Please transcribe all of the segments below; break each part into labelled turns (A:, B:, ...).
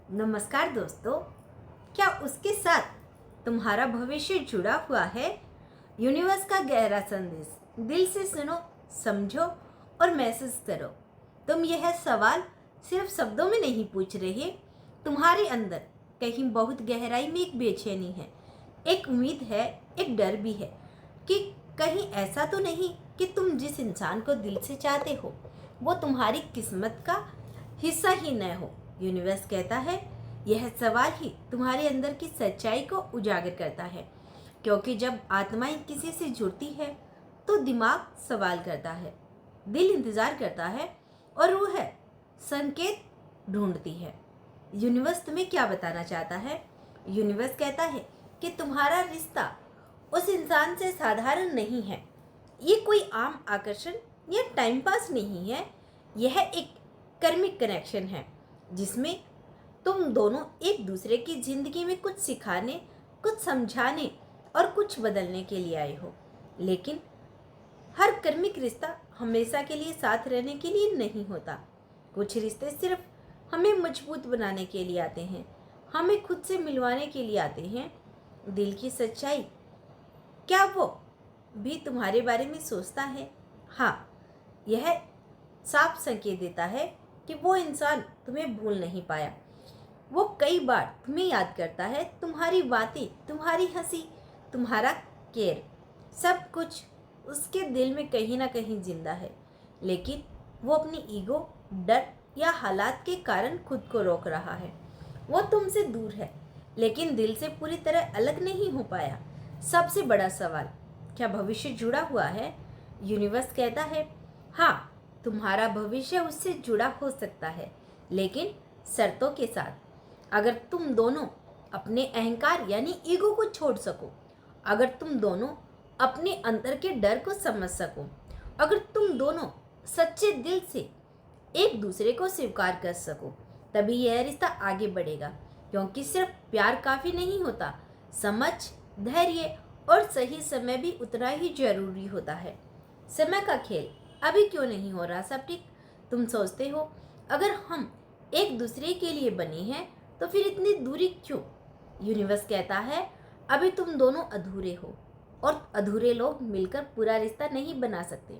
A: नमस्कार दोस्तों, क्या उसके साथ तुम्हारा भविष्य जुड़ा हुआ है? यूनिवर्स का गहरा संदेश दिल से सुनो, समझो और महसूस करो। तुम यह सवाल सिर्फ शब्दों में नहीं पूछ रहे, तुम्हारे अंदर कहीं बहुत गहराई में एक बेचैनी है, एक उम्मीद है, एक डर भी है कि कहीं ऐसा तो नहीं कि तुम जिस इंसान को दिल से चाहते हो वो तुम्हारी किस्मत का हिस्सा ही न हो। यूनिवर्स कहता है यह सवाल ही तुम्हारे अंदर की सच्चाई को उजागर करता है, क्योंकि जब आत्माएं किसी से जुड़ती है तो दिमाग सवाल करता है, दिल इंतजार करता है और रूह है संकेत ढूंढती है। यूनिवर्स तुम्हें क्या बताना चाहता है? यूनिवर्स कहता है कि तुम्हारा रिश्ता उस इंसान से साधारण नहीं है। ये कोई आम आकर्षण या टाइम पास नहीं है, यह एक कर्मिक कनेक्शन है जिसमें तुम दोनों एक दूसरे की जिंदगी में कुछ सिखाने, कुछ समझाने और कुछ बदलने के लिए आए हो। लेकिन हर कर्मिक रिश्ता हमेशा के लिए साथ रहने के लिए नहीं होता। कुछ रिश्ते सिर्फ हमें मजबूत बनाने के लिए आते हैं, हमें खुद से मिलवाने के लिए आते हैं। दिल की सच्चाई, क्या वो भी तुम्हारे बारे में सोचता है? हाँ, यह साफ संकेत देता है कि वो इंसान तुम्हें भूल नहीं पाया। वो कई बार तुम्हें याद करता है, तुम्हारी बातें, तुम्हारी हंसी, तुम्हारा केयर, सब कुछ उसके दिल में कहीं ना कहीं जिंदा है। लेकिन वो अपनी ईगो, डर या हालात के कारण खुद को रोक रहा है। वो तुमसे दूर है लेकिन दिल से पूरी तरह अलग नहीं हो पाया। सबसे बड़ा सवाल, क्या भविष्य जुड़ा हुआ है? यूनिवर्स कहता है हाँ, तुम्हारा भविष्य उससे जुड़ा हो सकता है, लेकिन शर्तों के साथ। अगर तुम दोनों अपने अहंकार यानी ईगो को छोड़ सको, अगर तुम दोनों अपने अंदर के डर को समझ सको, अगर तुम दोनों सच्चे दिल से एक दूसरे को स्वीकार कर सको, तभी यह रिश्ता आगे बढ़ेगा। क्योंकि सिर्फ प्यार काफी नहीं होता, समझ, धैर्य और सही समय भी उतना ही जरूरी होता है। समय का खेल अभी क्यों नहीं हो रहा सब ठीक? तुम सोचते हो अगर हम एक दूसरे के लिए बने हैं तो फिर इतनी दूरी क्यों? यूनिवर्स कहता है अभी तुम दोनों अधूरे हो और अधूरे लोग मिलकर पूरा रिश्ता नहीं बना सकते।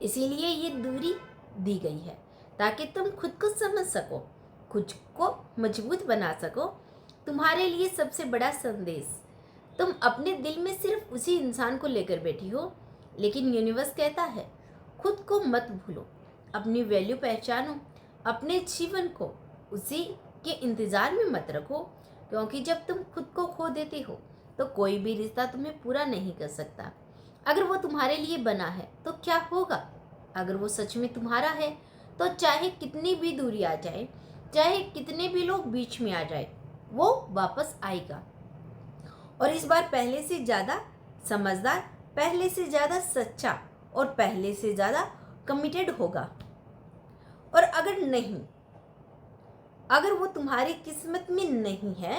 A: इसीलिए ये दूरी दी गई है ताकि तुम खुद को समझ सको, खुद को मजबूत बना सको। तुम्हारे लिए सबसे बड़ा संदेश, तुम अपने दिल में सिर्फ उसी इंसान को लेकर बैठी हो, लेकिन यूनिवर्स कहता है खुद को मत भूलो, अपनी वैल्यू पहचानो, अपने जीवन को उसी के इंतज़ार में मत रखो। क्योंकि जब तुम खुद को खो देते हो तो कोई भी रिश्ता तुम्हें पूरा नहीं कर सकता। अगर वो तुम्हारे लिए बना है तो क्या होगा? अगर वो सच में तुम्हारा है तो चाहे कितनी भी दूरी आ जाए, चाहे कितने भी लोग बीच में आ जाए, वो वापस आएगा। और इस बार पहले से ज़्यादा समझदार, पहले से ज़्यादा सच्चा और पहले से ज़्यादा कमिटेड होगा। और अगर नहीं, अगर वो तुम्हारी किस्मत में नहीं है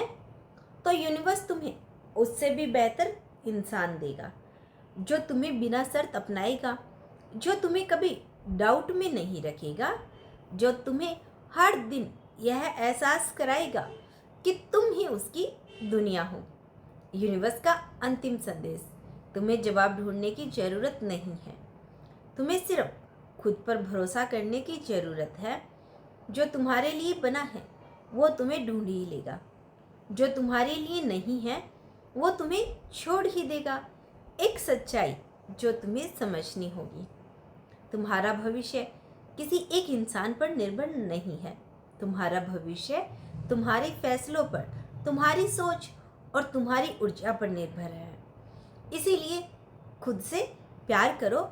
A: तो यूनिवर्स तुम्हें उससे भी बेहतर इंसान देगा, जो तुम्हें बिना शर्त अपनाएगा, जो तुम्हें कभी डाउट में नहीं रखेगा, जो तुम्हें हर दिन यह एहसास कराएगा कि तुम ही उसकी दुनिया हो। यूनिवर्स का अंतिम संदेश, तुम्हें जवाब ढूंढने की ज़रूरत नहीं है, तुम्हें सिर्फ खुद पर भरोसा करने की ज़रूरत है। जो तुम्हारे लिए बना है वो तुम्हें ढूंढ ही लेगा, जो तुम्हारे लिए नहीं है वो तुम्हें छोड़ ही देगा। एक सच्चाई जो तुम्हें समझनी होगी, तुम्हारा भविष्य किसी एक इंसान पर निर्भर नहीं है। तुम्हारा भविष्य तुम्हारे फैसलों पर, तुम्हारी सोच और तुम्हारी ऊर्जा पर निर्भर है। इसीलिए खुद से प्यार करो,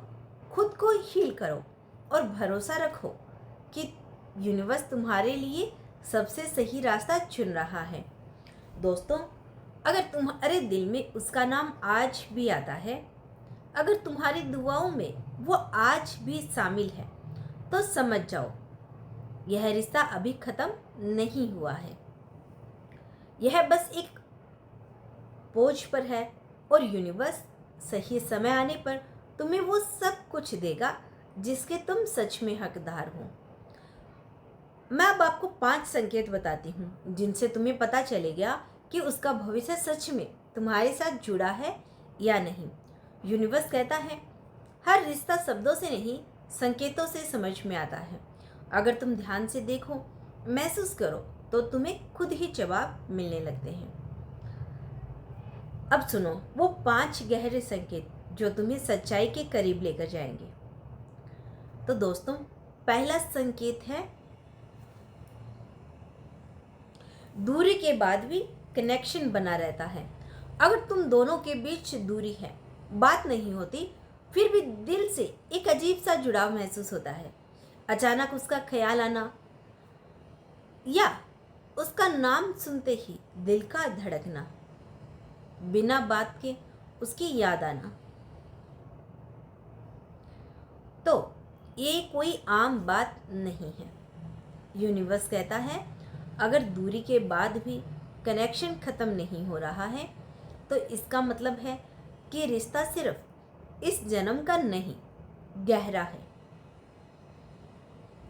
A: खुद को हील करो और भरोसा रखो कि यूनिवर्स तुम्हारे लिए सबसे सही रास्ता चुन रहा है। दोस्तों, अगर तुम्हारे दिल में उसका नाम आज भी आता है, अगर तुम्हारी दुआओं में वो आज भी शामिल है, तो समझ जाओ यह रिश्ता अभी खत्म नहीं हुआ है, यह बस एक बोझ पर है। और यूनिवर्स सही समय आने पर तुम्हें वो सब कुछ देगा जिसके तुम सच में हकदार हो। मैं अब आपको 5 संकेत बताती हूँ जिनसे तुम्हें पता चलेगा कि उसका भविष्य सच में तुम्हारे साथ जुड़ा है या नहीं। यूनिवर्स कहता है हर रिश्ता शब्दों से नहीं, संकेतों से समझ में आता है। अगर तुम ध्यान से देखो, महसूस करो, तो तुम्हें खुद ही जवाब मिलने लगते हैं। अब सुनो वो 5 गहरे संकेत जो तुम्हें सच्चाई के करीब लेकर जाएंगे। तो दोस्तों, पहला संकेत है दूरी के बाद भी कनेक्शन बना रहता है। अगर तुम दोनों के बीच दूरी है, बात नहीं होती, फिर भी दिल से एक अजीब सा जुड़ाव महसूस होता है। अचानक उसका ख्याल आना या उसका नाम सुनते ही दिल का धड़कना, बिना बात के उसकी याद आना। तो ये कोई आम बात नहीं है। यूनिवर्स कहता है अगर दूरी के बाद भी कनेक्शन खत्म नहीं हो रहा है, तो इसका मतलब है कि रिश्ता सिर्फ इस जन्म का नहीं, गहरा है।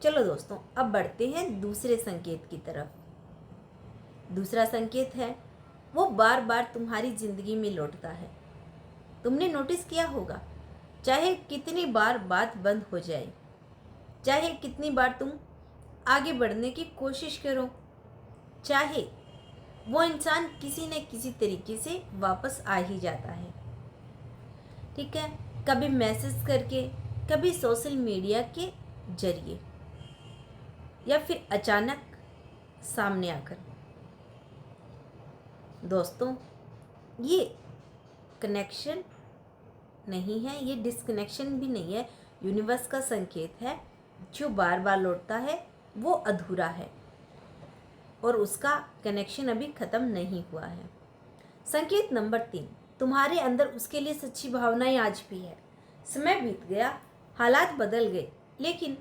A: चलो दोस्तों, अब बढ़ते हैं दूसरे संकेत की तरफ। दूसरा संकेत है वो बार बार तुम्हारी जिंदगी में लौटता है। तुमने नोटिस किया होगा, चाहे कितनी बार बात बंद हो जाए, चाहे कितनी बार तुम आगे बढ़ने की कोशिश करो, चाहे वो इंसान किसी न किसी तरीके से वापस आ ही जाता है। ठीक है, कभी मैसेज करके, कभी सोशल मीडिया के जरिए, या फिर अचानक सामने आकर। दोस्तों, ये कनेक्शन नहीं है, ये डिस्कनेक्शन भी नहीं है। यूनिवर्स का संकेत है जो बार बार लौटता है वो अधूरा है और उसका कनेक्शन अभी ख़त्म नहीं हुआ है। संकेत नंबर 3, तुम्हारे अंदर उसके लिए सच्ची भावनाएं आज भी है। समय बीत गया, हालात बदल गए, लेकिन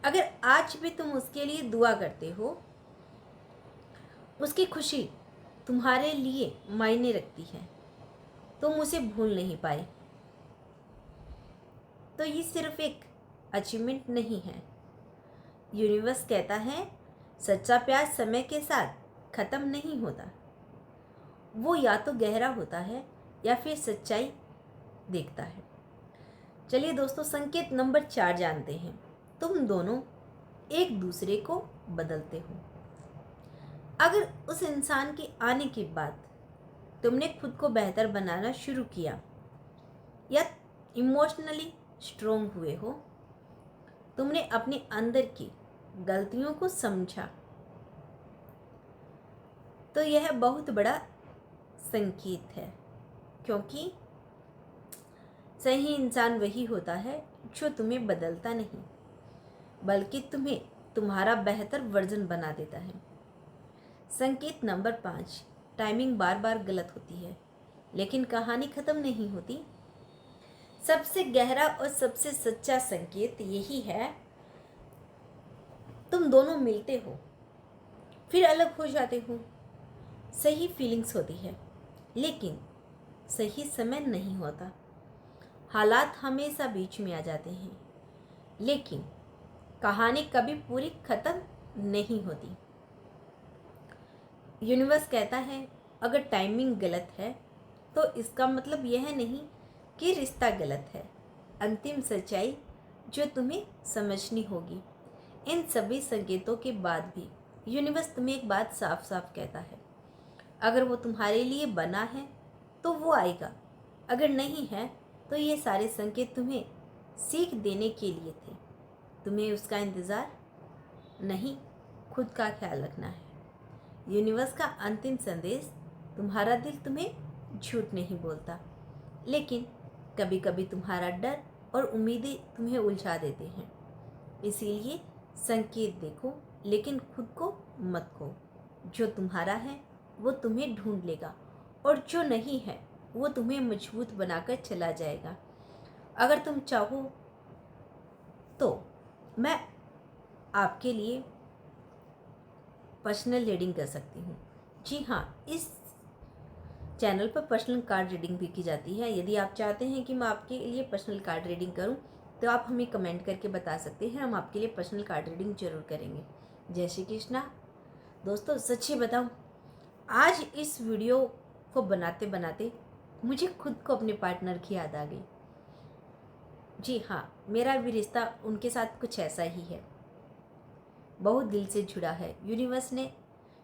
A: अगर आज भी तुम उसके लिए दुआ करते हो, उसकी खुशी तुम्हारे लिए मायने रखती है, तुम उसे भूल नहीं पाए, तो ये सिर्फ एक अचीवमेंट नहीं है। यूनिवर्स कहता है सच्चा प्यार समय के साथ ख़त्म नहीं होता, वो या तो गहरा होता है या फिर सच्चाई देखता है। चलिए दोस्तों, संकेत नंबर 4 जानते हैं। तुम दोनों एक दूसरे को बदलते हो। अगर उस इंसान के आने के बाद तुमने खुद को बेहतर बनाना शुरू किया या इमोशनली स्ट्रोंग हुए हो, तुमने अपने अंदर की गलतियों को समझा, तो यह बहुत बड़ा संकेत है, क्योंकि सही इंसान वही होता है जो तुम्हें बदलता नहीं, बल्कि तुम्हें तुम्हारा बेहतर वर्जन बना देता है। संकेत नंबर 5, टाइमिंग बार बार गलत होती है, लेकिन कहानी ख़त्म नहीं होती। सबसे गहरा और सबसे सच्चा संकेत यही है, तुम दोनों मिलते हो, फिर अलग हो जाते हो। सही फीलिंग्स होती है, लेकिन सही समय नहीं होता। हालात हमेशा बीच में आ जाते हैं, लेकिन कहानी कभी पूरी ख़त्म नहीं होती। यूनिवर्स कहता है अगर टाइमिंग गलत है, तो इसका मतलब यह नहीं कि रिश्ता गलत है। अंतिम सच्चाई जो तुम्हें समझनी होगी। इन सभी संकेतों के बाद भी यूनिवर्स तुम्हें एक बात साफ साफ कहता है, अगर वो तुम्हारे लिए बना है तो वो आएगा, अगर नहीं है तो ये सारे संकेत तुम्हें सीख देने के लिए थे। तुम्हें उसका इंतज़ार नहीं, खुद का ख्याल रखना है। यूनिवर्स का अंतिम संदेश, तुम्हारा दिल तुम्हें झूठ नहीं बोलता, लेकिन कभी कभी तुम्हारा डर और उम्मीदें तुम्हें उलझा देते हैं। इसीलिए संकेत देखो, लेकिन खुद को मत खो। जो तुम्हारा है वो तुम्हें ढूंढ लेगा, और जो नहीं है वो तुम्हें मजबूत बनाकर चला जाएगा। अगर तुम चाहो तो मैं आपके लिए पर्सनल रीडिंग कर सकती हूँ। जी हाँ, इस चैनल पर पर्सनल कार्ड रीडिंग भी की जाती है। यदि आप चाहते हैं कि मैं आपके लिए पर्सनल कार्ड रीडिंग करूँ, तो आप हमें कमेंट करके बता सकते हैं, हम आपके लिए पर्सनल कार्ड रीडिंग जरूर करेंगे। जय श्री कृष्णा। दोस्तों सच्ची बताऊं, आज इस वीडियो को बनाते बनाते मुझे खुद को अपने पार्टनर की याद आ गई। जी हाँ, मेरा भी रिश्ता उनके साथ कुछ ऐसा ही है, बहुत दिल से जुड़ा है। यूनिवर्स ने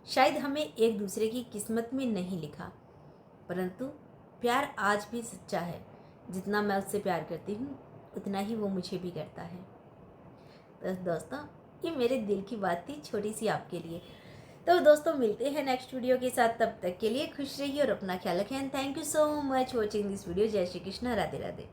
A: शायद हमें एक दूसरे की किस्मत में नहीं लिखा, परंतु प्यार आज भी सच्चा है। जितना मैं उससे प्यार करती हूँ उतना ही वो मुझे भी करता है। तो दोस्तों, ये मेरे दिल की बात थी, छोटी सी आपके लिए। तो दोस्तों, मिलते हैं नेक्स्ट वीडियो के साथ। तब तक के लिए खुश रहिए और अपना ख्याल रखें। Thank you so much watching this video. जय श्री कृष्ण, राधे राधे।